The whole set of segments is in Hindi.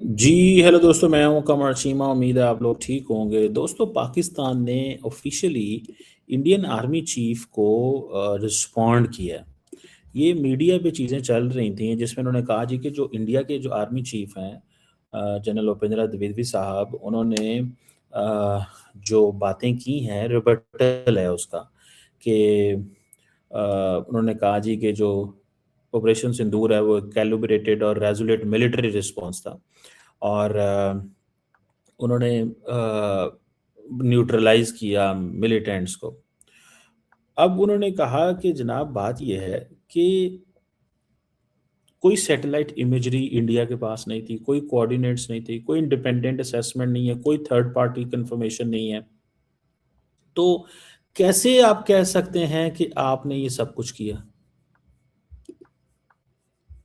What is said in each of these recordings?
जी, हेलो दोस्तों, मैं हूं कमर चीमा। उम्मीद है आप लोग ठीक होंगे। दोस्तों, पाकिस्तान ने ऑफिशियली इंडियन आर्मी चीफ को रिस्पॉन्ड किया। ये मीडिया पे चीज़ें चल रही थी जिसमें उन्होंने कहा जी कि जो इंडिया के जो आर्मी चीफ हैं, जनरल उपेंद्र द्विवेदी साहब, उन्होंने जो बातें की हैं रिबटल है उसका कि उन्होंने कहा जी कि जो ऑपरेशन सिंदूर है वो कैलिब्रेटेड और रेजोल्यूट मिलिट्री रिस्पॉन्स था। और उन्होंने न्यूट्रलाइज़ किया मिलिटेंट्स को। अब उन्होंने कहा कि जनाब बात ये है कि कोई सैटेलाइट इमेजरी इंडिया के पास नहीं थी, कोई कोऑर्डिनेट्स नहीं थी, कोई इंडिपेंडेंट असेसमेंट नहीं है, कोई थर्ड पार्टी कंफर्मेशन नहीं है। तो कैसे आप कह सकते हैं कि आपने ये सब कुछ किया?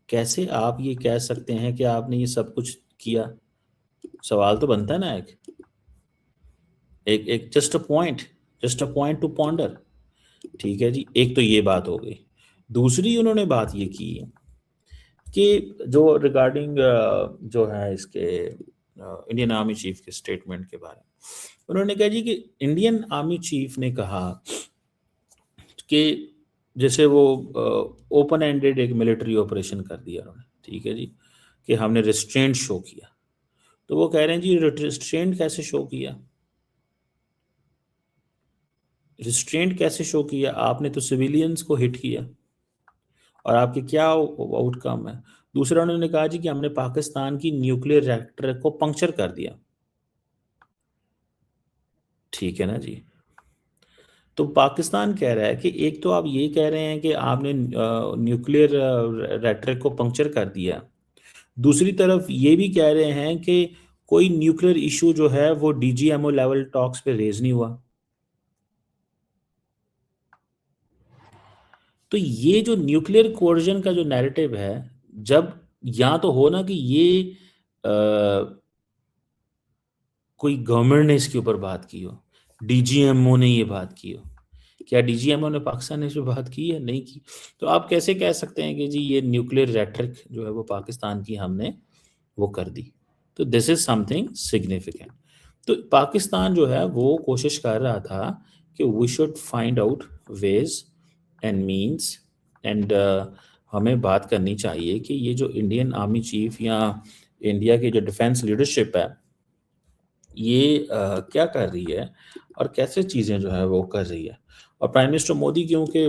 कैसे आप ये कह सकते हैं कि आपने ये सब कुछ किया? सवाल तो बनता है ना एक। एक एक just a point two ponder. ठीक है जी, एक तो ये बात हो गई। दूसरी उन्होंने बात ये की कि जो रिगार्डिंग जो है इसके इंडियन आर्मी चीफ के स्टेटमेंट के बारे में, उन्होंने कहा जी कि इंडियन आर्मी चीफ ने कहा कि जैसे वो ओपन एंडेड एक मिलिट्री ऑपरेशन कर दिया उन्होंने, ठीक है जी, कि हमने रिस्ट्रेंट शो किया। तो वो कह रहे हैं जी रिस्ट्रेंट कैसे शो किया? रिस्ट्रेंट कैसे शो किया? आपने तो सिविलियंस को हिट किया और आपके क्या आउटकम है? दूसरा उन्होंने कहा जी कि हमने पाकिस्तान की न्यूक्लियर रिएक्टर को पंक्चर कर दिया। ठीक है ना जी। तो पाकिस्तान कह रहा है कि एक तो आप ये कह रहे हैं कि आपने न्यूक्लियर रिएक्टर को पंक्चर कर दिया। दूसरी तरफ ये भी कह रहे हैं कि कोई न्यूक्लियर इशू जो है वो डीजीएमओ लेवल टॉक्स पे रेज नहीं हुआ। तो ये जो न्यूक्लियर कोर्जन का जो नैरेटिव है, जब या तो हो ना कि ये कोई गवर्नमेंट ने इसके ऊपर बात की हो, डीजीएमओ ने ये बात की हो। क्या डीजीएमओ ने पाकिस्तान ने इस पे बात की है? नहीं की। तो आप कैसे कह सकते हैं कि जी ये न्यूक्लियर रेटरिक जो है वो पाकिस्तान की हमने वो कर दी? तो दिस इज समथिंग सिग्निफिकेंट। तो पाकिस्तान जो है वो कोशिश कर रहा था कि we should find out ways and means and हमें बात करनी चाहिए कि ये जो इंडियन आर्मी चीफ या इंडिया की जो डिफेंस लीडरशिप है, ये क्या कर रही है और कैसे चीज़ें जो है वो कर रही है। और प्राइम मिनिस्टर मोदी क्योंकि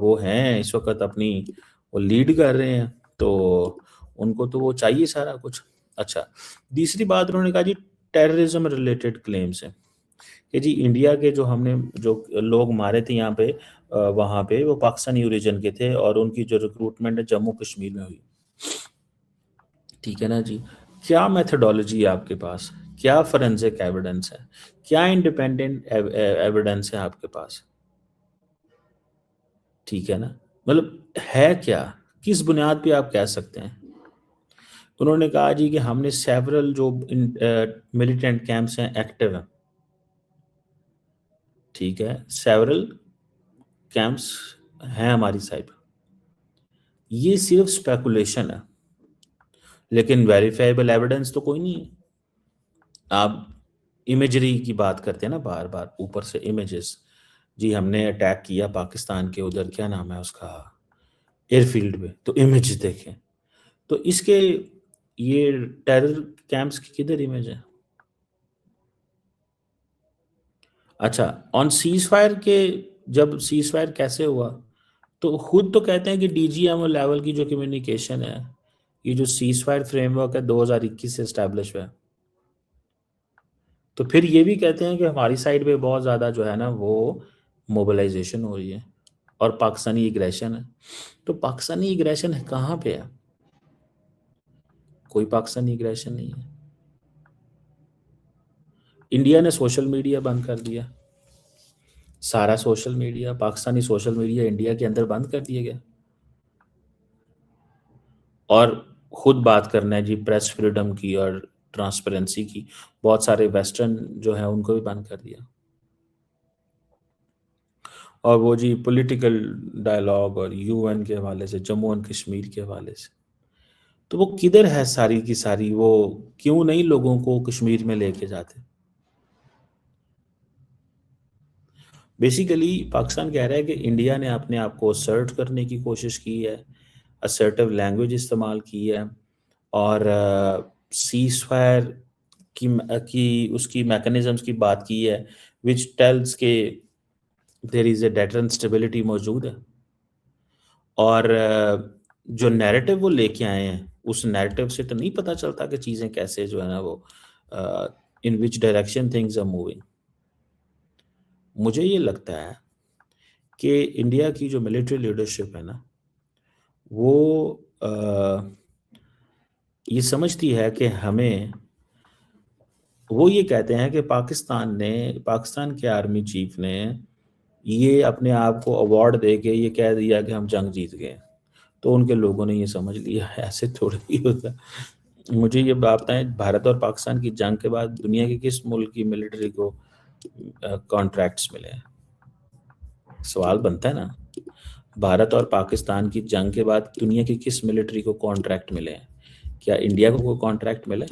वो हैं इस वक्त अपनी, वो लीड कर रहे हैं, तो उनको तो वो चाहिए सारा कुछ। अच्छा, तीसरी बात उन्होंने कहा जी टेररिज्म रिलेटेड क्लेम्स हैं कि जी इंडिया के जो हमने जो लोग मारे थे यहाँ पे, वहाँ पे वो पाकिस्तानी ओरिजिन के थे और उनकी जो रिक्रूटमेंट है जम्मू कश्मीर में हुई। ठीक है ना जी। क्या मेथोडोलॉजी है आपके पास? क्या फोरेंसिक एविडेंस है? क्या इंडिपेंडेंट एविडेंस है आपके पास? ठीक है ना। मतलब है क्या? किस बुनियाद पे आप कह सकते हैं? उन्होंने कहा जी कि हमने सेवरल जो मिलिटेंट कैंप्स हैं एक्टिव हैं। ठीक है, सेवरल कैंप्स हैं हमारी साइड। ये सिर्फ स्पेकुलेशन है, लेकिन वेरीफाइबल एविडेंस तो कोई नहीं है। आप इमेजरी की बात करते हैं ना, बार बार ऊपर से इमेजेस। जी हमने अटैक किया पाकिस्तान के उधर, क्या नाम है उसका, एयरफील्ड पे, तो इमेज देखें। तो इसके ये टेरर कैंप्स की किधर इमेज है? अच्छा, ऑन सीज फायर के, जब सीज फायर कैसे हुआ, तो खुद तो कहते हैं कि डीजीएमओ लेवल की जो कम्युनिकेशन है, ये जो सीज फायर फ्रेमवर्क है 2021 से इस्टेब्लिश हुआ है। तो फिर ये भी कहते हैं कि हमारी साइड पे बहुत ज़्यादा जो है ना वो मोबिलाइजेशन हो रही है और पाकिस्तानी एग्रेशन है। तो पाकिस्तानी एग्रेशन है कहाँ पे है? कोई पाकिस्तानी एग्रेशन नहीं है। इंडिया ने सोशल मीडिया बंद कर दिया। सारा social media, Pakistani social media India के अंदर बंद कर दिया गया। और खुद बात करना है जी प्रेस फ्रीडम की और ट्रांसपेरेंसी की, बहुत सारे वेस्टर्न जो है उनको भी बंद कर दिया। और वो जी पॉलिटिकल डायलॉग और यूएन के हवाले से, जम्मू एंड कश्मीर के हवाले से, तो वो किधर है सारी की सारी? वो क्यों नहीं लोगों को कश्मीर में लेके जाते? बेसिकली पाकिस्तान कह रहा है कि इंडिया ने अपने आप को असर्ट करने की कोशिश की है, असर्टिव लैंग्वेज इस्तेमाल की है, और सीज फायर की उसकी मैकेनिज्म्स की बात की है, विच टेल्स के there is a deterrent stability मौजूद है। और जो नैरेटिव वो लेके आए हैं, उस नैरेटिव से तो नहीं पता चलता कि चीज़ें कैसे जो है ना वो in which direction things are moving. मुझे ये लगता है कि इंडिया की जो मिलिट्री लीडरशिप है ना, वो अ, ये समझती है कि हमें, वो ये कहते हैं कि पाकिस्तान के आर्मी चीफ ने ये अपने आप को अवार्ड दे के ये कह दिया कि हम जंग जीत गए, तो उनके लोगों ने ये समझ लिया है। ऐसे थोड़ा ही होता। मुझे ये बात बताएं, भारत और पाकिस्तान की जंग के बाद दुनिया के किस मुल्क की मिलिट्री को कॉन्ट्रैक्ट्स मिले हैं? सवाल बनता है ना। भारत और पाकिस्तान की जंग के बाद दुनिया की किस मिलिट्री को कॉन्ट्रैक्ट मिले हैं? क्या इंडिया को कोई कॉन्ट्रैक्ट मिले?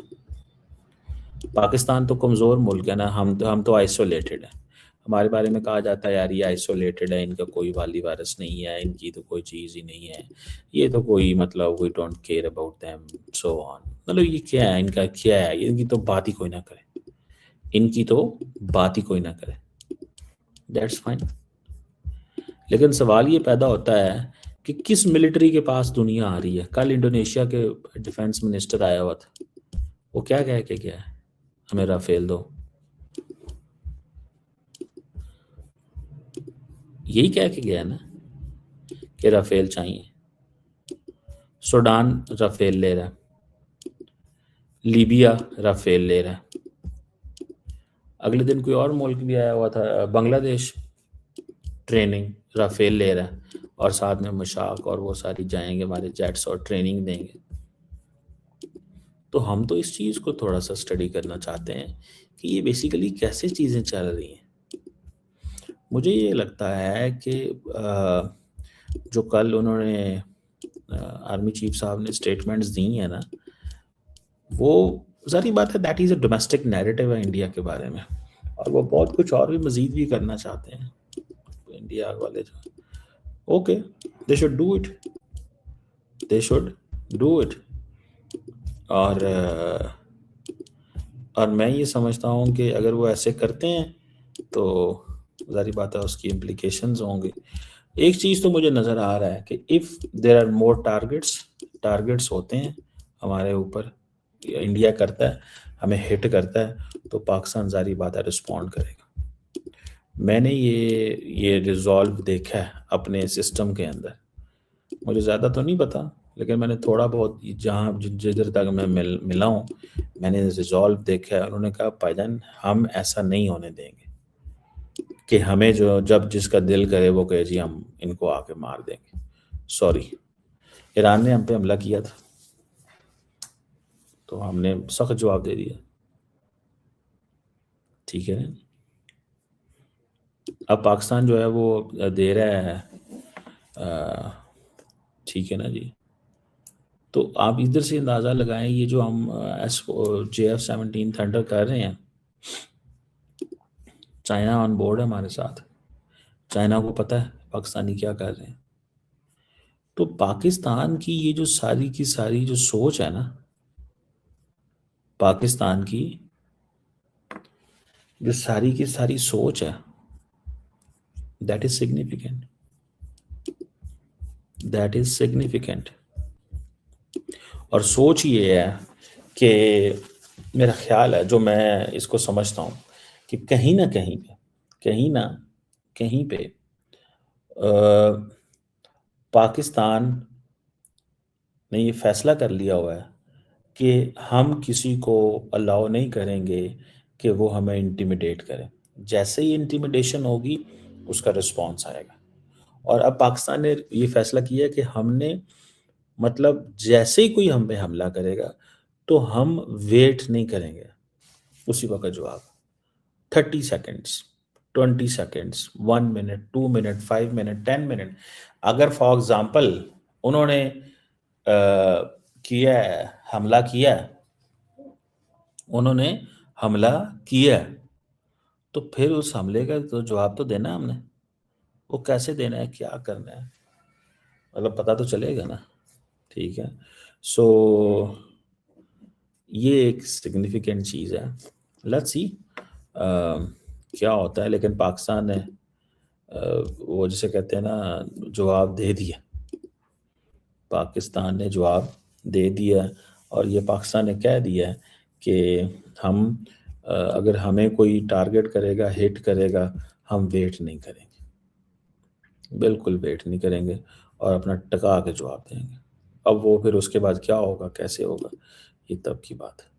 पाकिस्तान तो कमज़ोर मुल्क है ना, हम तो आइसोलेटेड है। हमारे बारे में कहा जाता है यार ये आइसोलेटेड है, इनका कोई वाली वायरस नहीं है, इनकी तो कोई चीज़ ही नहीं है, ये तो कोई मतलब we don't care about them, so on. मतलब ये क्या है, इनका क्या है, इनकी तो बात ही कोई ना करे, इनकी तो बात ही कोई ना करे। That's fine. लेकिन सवाल ये पैदा होता है कि किस मिलिट्री के पास दुनिया आ रही है? कल इंडोनेशिया के डिफेंस मिनिस्टर आया हुआ था, वो क्या कह के गया है? हमें राफेल दो। यही कह के गया है ना कि राफेल चाहिए। सूडान राफेल ले रहा है, लीबिया राफेल ले रहा है, अगले दिन कोई और मुल्क भी आया हुआ था, बांग्लादेश, ट्रेनिंग राफेल ले रहा है, और साथ में मशाक और वो सारी जाएंगे हमारे जेट्स और ट्रेनिंग देंगे। तो हम तो इस चीज़ को थोड़ा सा स्टडी करना चाहते हैं कि ये बेसिकली कैसे चीज़ें चल रही हैं। मुझे ये लगता है कि जो कल उन्होंने आर्मी चीफ साहब ने स्टेटमेंट्स दी हैं ना, वो सारी बात है, that is a domestic narrative है इंडिया के बारे में, और वो बहुत कुछ और भी मज़ीद भी करना चाहते हैं इंडिया वाले जो। Okay, they should do it, they should do it. और और मैं ये समझता हूँ कि अगर वो ऐसे करते हैं तो ज़ाहिर बात है उसकी इम्प्लीकेशंस होंगे। एक चीज़ तो मुझे नज़र आ रहा है कि if there are more targets होते हैं हमारे ऊपर, इंडिया करता है, हमें हिट करता है, तो पाकिस्तान ज़ाहिर बात है रिस्पॉन्ड करेगा। मैंने ये रिजॉल्व देखा है अपने सिस्टम के अंदर। मुझे ज़्यादा तो नहीं पता, लेकिन मैंने थोड़ा बहुत जहाँ जिधर तक मैं मिला हूँ, मैंने रिजॉल्व देखा है। उन्होंने कहा भाईजान हम ऐसा नहीं होने देंगे कि हमें जो जब जिसका दिल करे वो कहे जी हम इनको आके मार देंगे। सॉरी, ईरान ने हम पे हमला किया था तो हमने सख्त जवाब दे दिया, ठीक है। अब पाकिस्तान जो है वो दे रहा है, ठीक है ना जी। तो आप इधर से अंदाज़ा लगाएं, ये जो हम JF-17 थंडर कर रहे हैं, चाइना ऑन बोर्ड है हमारे साथ, चाइना को पता है पाकिस्तानी क्या कर रहे हैं। तो पाकिस्तान की ये जो सारी की सारी जो सोच है ना, पाकिस्तान की जो सारी की सारी सोच है, that is significant, that is significant. और सोच ये है कि मेरा ख्याल है, जो मैं इसको समझता हूँ, कि कहीं पे पाकिस्तान ने ये फैसला कर लिया हुआ है कि हम किसी को अलाउ नहीं करेंगे कि वो हमें इंटिमिडेट करे। जैसे ही इंटिमिडेशन होगी उसका रिस्पॉन्स आएगा। और अब पाकिस्तान ने ये फैसला किया कि हमने, मतलब जैसे ही कोई हम पे हमला करेगा तो हम वेट नहीं करेंगे, उसी वक्त जवाब। 30 seconds, 20 seconds, 1 minute, 2 minute, 5 minute, 10 minute. अगर फॉर एग्जाम्पल उन्होंने किया है, हमला किया है, उन्होंने हमला किया है, तो फिर उस हमले का तो जवाब तो देना है हमने। वो कैसे देना है, क्या करना है, मतलब पता तो चलेगा ना। ठीक है, सो ये एक सिग्निफिकेंट चीज़ है। लेट्स सी क्या होता है। लेकिन पाकिस्तान ने वो जिसे कहते हैं ना, जवाब दे दिया। पाकिस्तान ने जवाब दे दिया, और ये पाकिस्तान ने कह दिया है कि हम अगर हमें कोई टारगेट करेगा, हिट करेगा, हम वेट नहीं करेंगे, बिल्कुल वेट नहीं करेंगे, और अपना टका के जवाब देंगे। अब वो फिर उसके बाद क्या होगा, कैसे होगा, ये तब की बात है।